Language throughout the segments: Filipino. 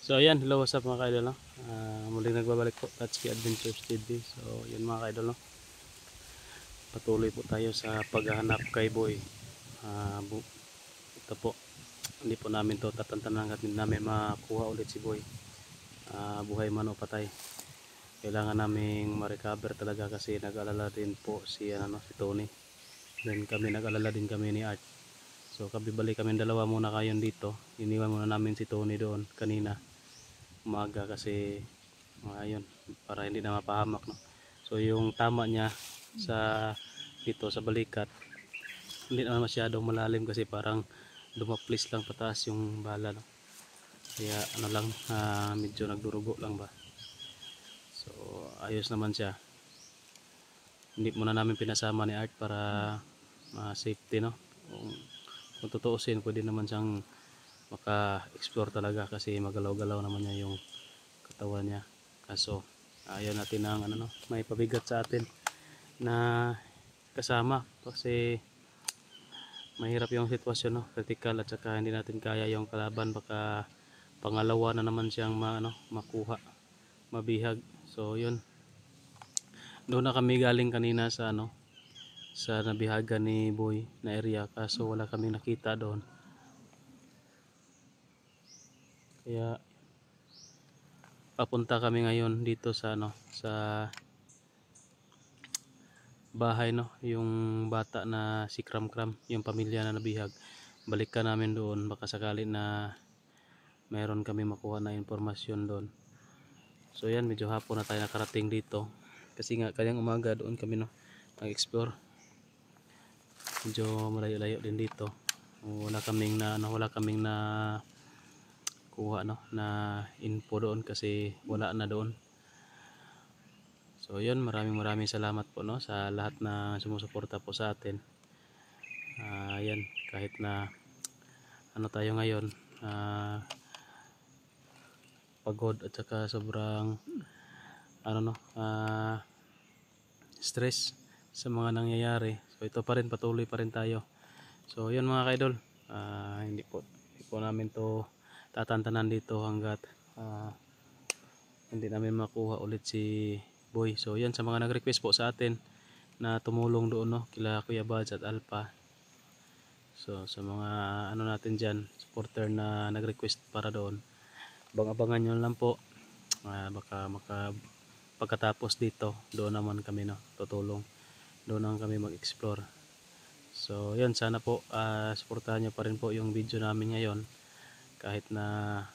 So ayan, hello, what's up mga ka-idol, no? Muling nagbabalik po, Tatsuki Adventures TV. So yun mga ka-idol, no? Patuloy po tayo sa paghahanap kay Boy. Ito po, hindi po namin to tatantanan at hindi namin makuha ulit si Boy. Buhay man o patay, kailangan naming ma-recover talaga kasi nag-alala din po si Tony. Then kami nag-alala din kami ni Art. So kabibalik kami dalawa muna kayon dito. Iniwan muna namin si Tony doon kanina umaga kasi ayun, para hindi na mapahamak, no? So yung tama niya sa dito sa balikat hindi naman masyadong malalim kasi parang dumaplis lang pataas yung bala, no? Kaya ano lang, medyo nagdurugo lang ba. So ayos naman siya. Hindi muna namin pinasama ni Art para safety, no? Kung tutuusin, pwede naman siyang maka-explore talaga kasi magalaw-galaw naman niya yung katawan niya. Kaso ayaw natin ng may pabigat sa atin na kasama kasi mahirap yung sitwasyon, no? Critical, at saka hindi natin kaya yung kalaban, baka pangalawa na naman siyang makuha, mabihag. So yun, doon na kami galing kanina sa sa nabihagan ni Boy na area, kaso wala kaming nakita doon. Kaya papunta kami ngayon dito sa sa bahay, no, yung bata na si Kram Kram, yung pamilya na nabihag. Balikan namin doon, baka sakali na mayroon kami makuha na informasyon doon. So yan, medyo hapon na tayo nakarating dito kasi nga kanyang umaga doon kami nag-explore. Medyo malayo-layo din dito. Wala kaming na kuha na info doon kasi wala na doon. So yun, maraming salamat po, no, sa lahat na sumusuporta po sa atin. Yan, kahit na tayo ngayon, pagod at saka sobrang stress sa mga nangyayari. So ito pa rin, patuloy pa rin tayo. So yun mga ka-idol, hindi po namin to tatantanan dito hanggat hindi namin makuha ulit si Boy. So yan, sa mga nag-request po sa atin na tumulong doon, no, kila Kuya Bads at Alpha. So sa mga natin dyan, supporter na nag-request para doon, abang-abangan nyo lang po. Baka pagkatapos dito, doon naman kami tutulong, doon naman kami mag-explore. So yun, sana po suportahan nyo pa rin po yung video namin ngayon, kahit na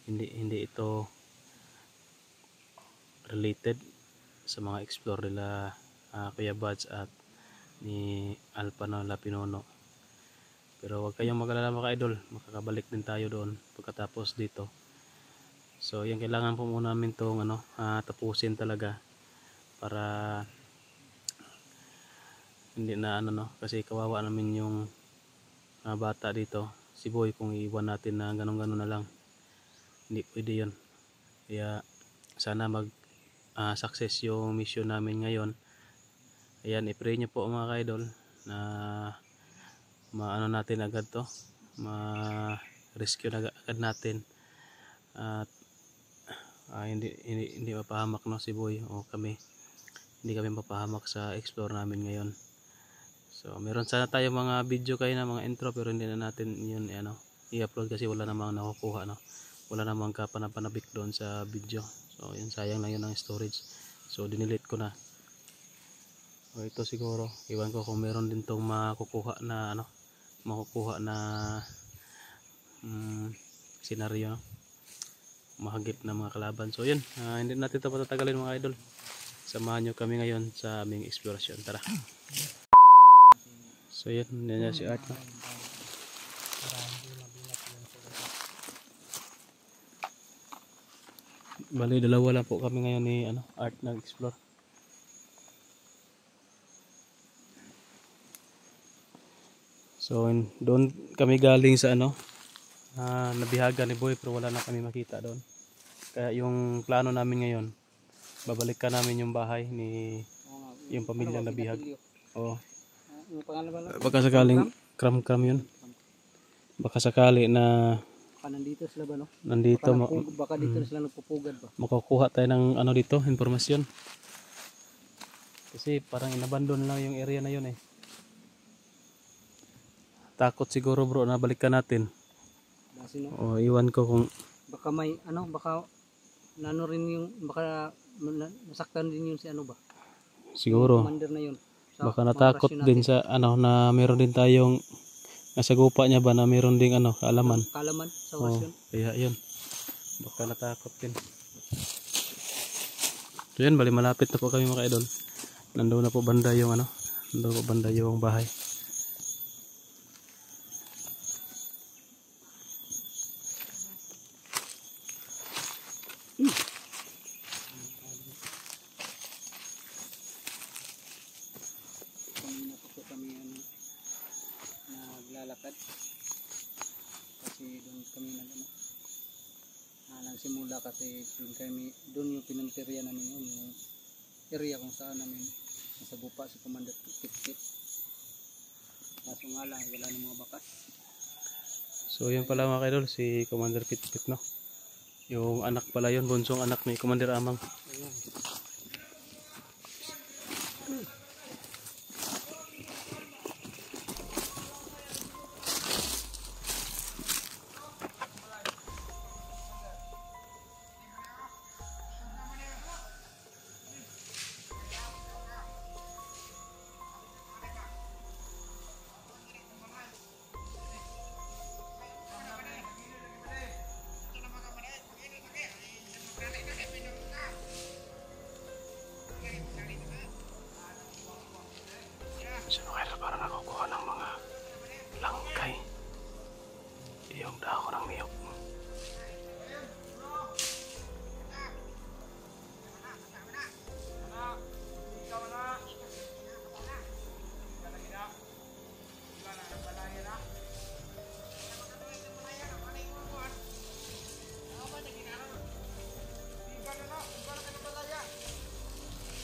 hindi ito related sa mga explore nila Kuya Bads at ni Alpha na Lapinono. Pero huwag kayong mag-alala mga idol, makakabalik din tayo doon pagkatapos dito. So yan, kailangan po muna namin itong tapusin talaga para hindi na kasi kawawa namin yung bata dito, si Boy, kung iiwan natin na ganun-ganun na lang. Hindi pwede yun. Kaya sana success yung mission namin ngayon. Ayan, i-pray nyo po mga ka-idol na natin agad to, ma-rescue na agad natin at hindi mapahamak, no, si Boy o kami. Hindi kami mapahamak sa explore namin ngayon. So meron sana tayo mga video kayo na mga intro, pero hindi na natin yun i-upload kasi wala namang nakukuha, no? Wala namang kapanabik doon sa video. So yun, sayang lang yun ang storage. So dinelete ko na. So ito siguro, iwan ko kung meron din tong makukuha na senaryo, no? Mahagip na mga kalaban. So yun, hindi natin ito patatagalin mga idol. Samahan nyo kami ngayon sa aming explorasyon. Tara. So yun, nandiyan si Art, no? Bali, dalawa lang po kami ngayon ni Art nag-explore. So doon kami galing sa nabihagan ni Boy, pero wala na kami makita doon. Kaya yung plano namin ngayon, babalikan namin yung bahay ni yung pamilyang nabihag. Baka sakaling Kram Kram yun. Baka sakali na Baka nandito sila ba, no? Nandito Baka dito sila nagpupugad ba? makukuha tayo ng ano dito, informasyon. Kasi parang inabandon lang yung area na yun eh. Takot siguro bro na balikan natin. Kasi, no? O iwan ko kung Baka may ano, baka nano rin yung, baka nasaktan din yun si ano ba? siguro. Yung commander na yun. Baka natakot din sa ano na meron din tayong nasa gupa niya ba na meron ding ano kaalaman. Kalaman sa Oh, wasyon. kaya yun. Baka natakot din. So yun, bali malapit na po kami mga idol. Nandoon na po banda yung ano, nandoon po banda yung bahay. Kanina pa po kami ano, naglalakad. Kasi doon kami nagsimula kasi doon yung pinunteriya namin yun, yung area kung saan namin nasa gupa si Commander Kit-Kit. Kaso nga lang, wala ng mga bakas. So yun pala mga idol, si Commander Kit-Kit no. Yung anak pala yun, bunsong anak ni Commander Amang. Ayan. So mga idol, para nakukuha ng mga langkay. Yung dahon ng niyog.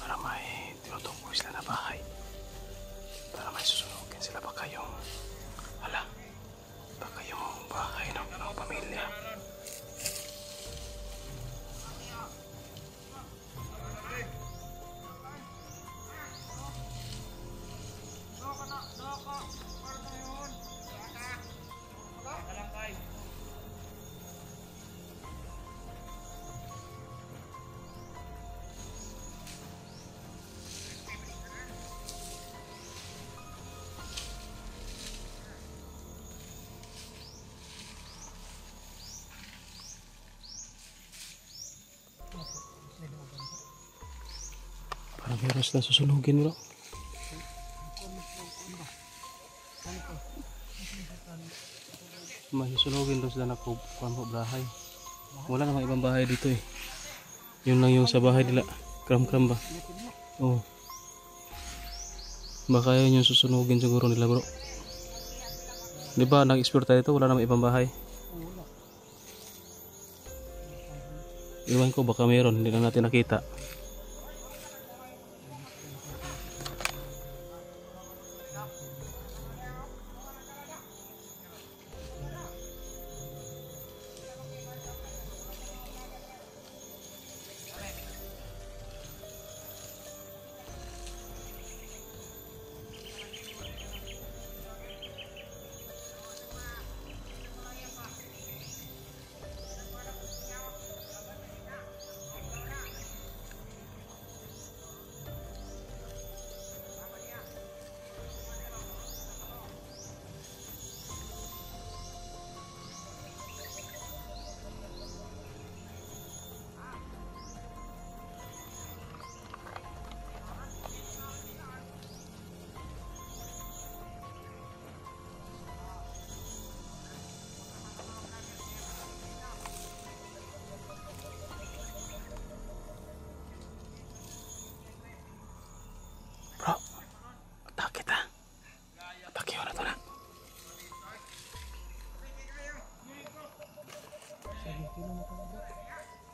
Para may tinutukoy sila na bahay. Para may susunugin sila baka yung baka yung bahay ng ibang pamilya. Parang meron sila susunugin bro. May susunugin doon sila na kukuhan po bahay. Wala namang ibang bahay dito eh. Yun lang yung sa bahay nila. Kram-kram ba? Oo. Baka yun yung susunugin siguro nila bro. Di ba nag-explore tayo dito, wala namang ibang bahay. Iwan ko baka meron, hindi lang natin nakita. Bro, atake kita. Atake yun na to na.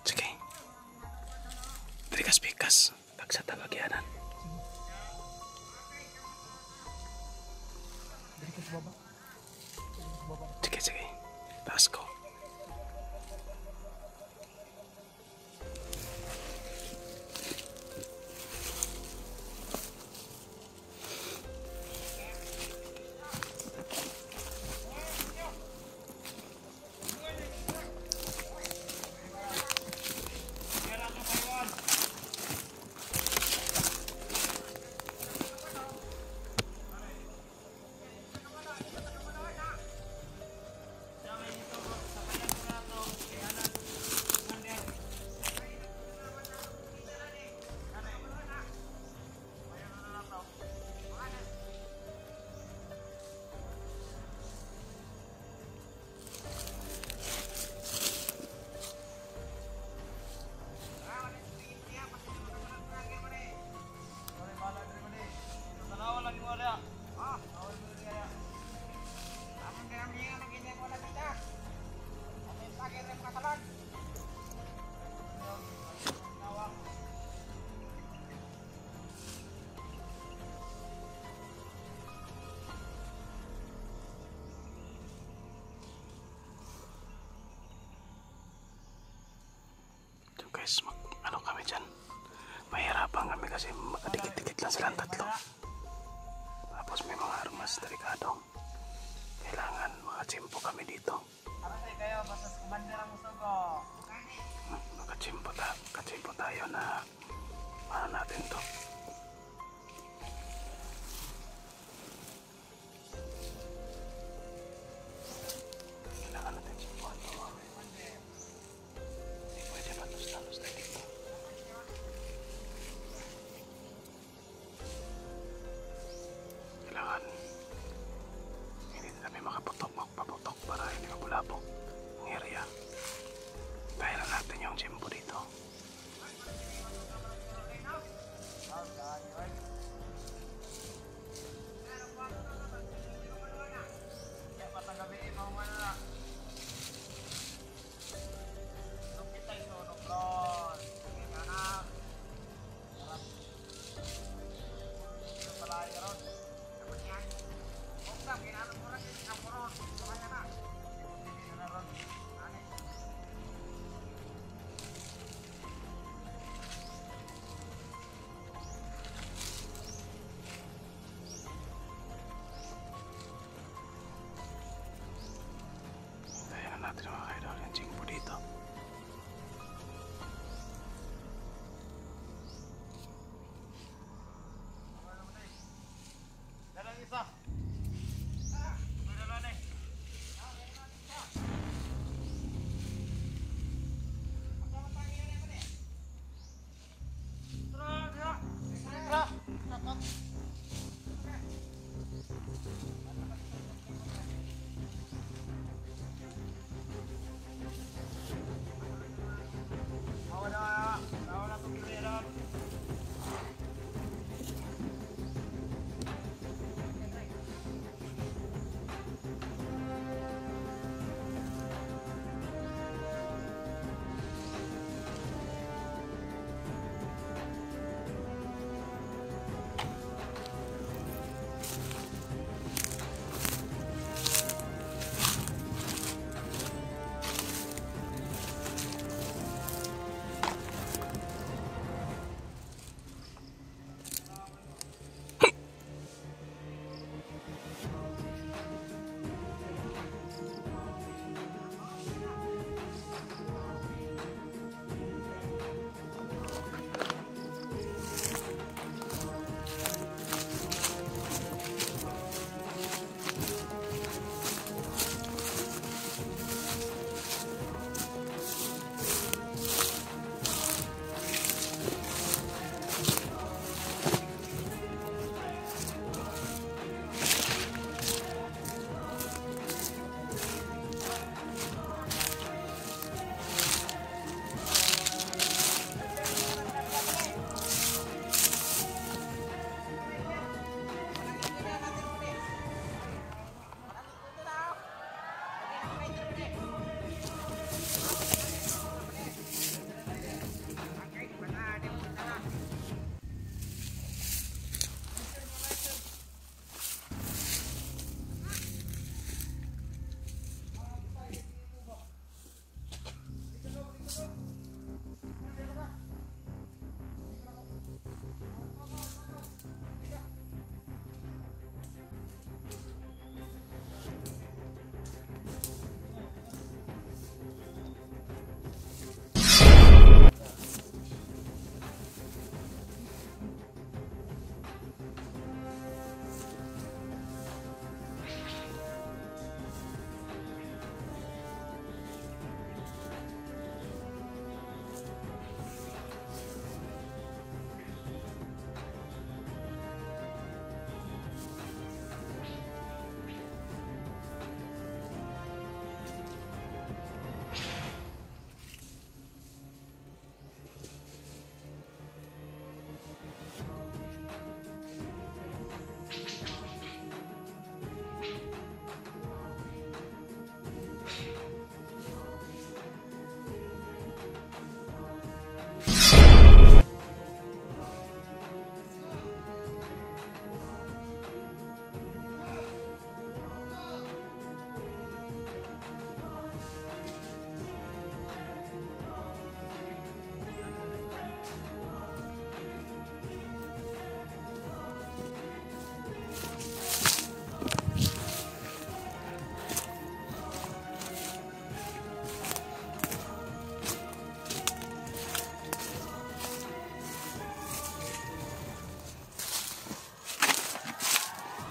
Sige. Trikas-pikas. Tagsa tabagyanan. Sige, sige. Taas ko. guys, ano kami dyan. Mahirapan kami kasi magkadikit-dikit lang silang tatlo. Tapos may mga armas delikado. Kailangan makachimpo kami dito. Makachimpo tayo na ano natin to. Kailangan natin chimpoan to. Hindi pwede matos-talos tayo dito. Kailangan hindi na kami magpaputok para hindi mabulabog ang area. Kaya na natin yung chimpo dito. Natin mga kaidol yung chingpo dito. Dalang isa.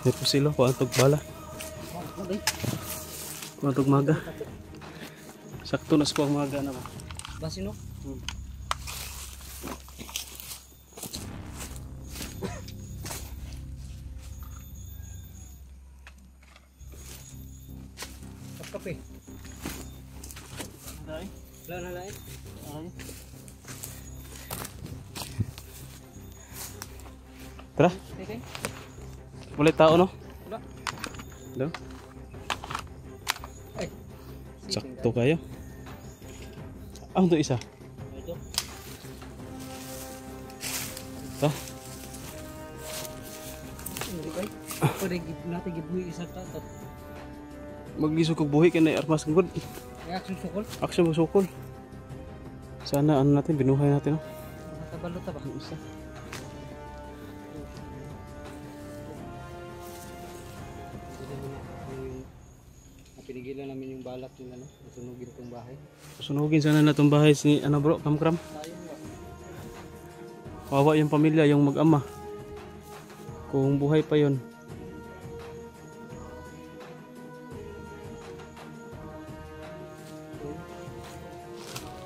May pusilo ko antog bala. Okay. Ko antog maga. Sakto na sa kuwang maga na ba. Basi no? Kape. Dai. Wala na lain. Ay. Tara, Okay. mulai tao no? Wala. Daw. Ay. Sakto kayo. Ang to isa. Ito. Ta. Hindi kay. Pwede natin gibuhi isa tatat. Maglisod kog buhi kay na armas ng good. May action sukol. Action mo sukol. Sana ano natin binuhay natin no. Nakabalot ta ba? Isa. Pinigilan namin yung balak nila no, sunugin tong bahay. Sunugin sana na tong bahay si ano bro, Kamkram. Sayang ba? Kawawa yung pamilya, yung mag-ama. Kung buhay pa yon.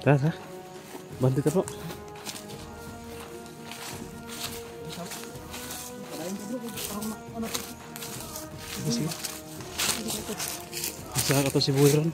Tara, tara. Banti ka po. Sige. Isa ka to si Buiron.